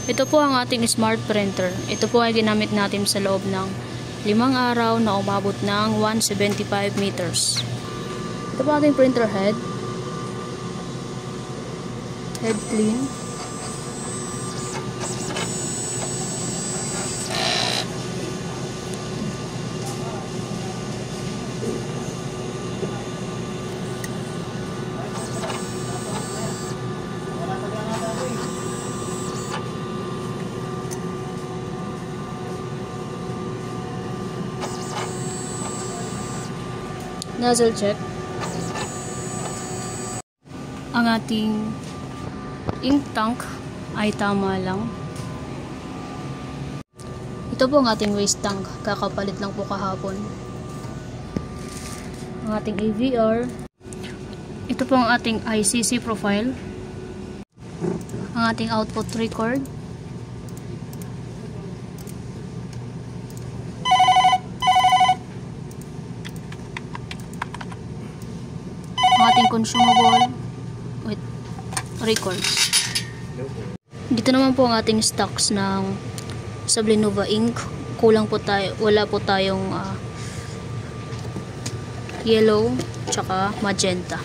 Ito po ang ating smart printer. Ito po ay ginamit natin sa loob ng 5 araw na umabot ng 175 meters. Ito po ating printer head. Head clean. Nozzle check. Ang ating ink tank ay tama lang. Ito po ang ating waste tank. Kakapalit lang po kahapon. Ang ating AVR. Ito po ang ating ICC profile. Ang ating output record. Ating consumable with records. Dito naman po ang ating stocks ng Sublinova ink. Kulang po tayo, wala po tayong yellow tsaka magenta.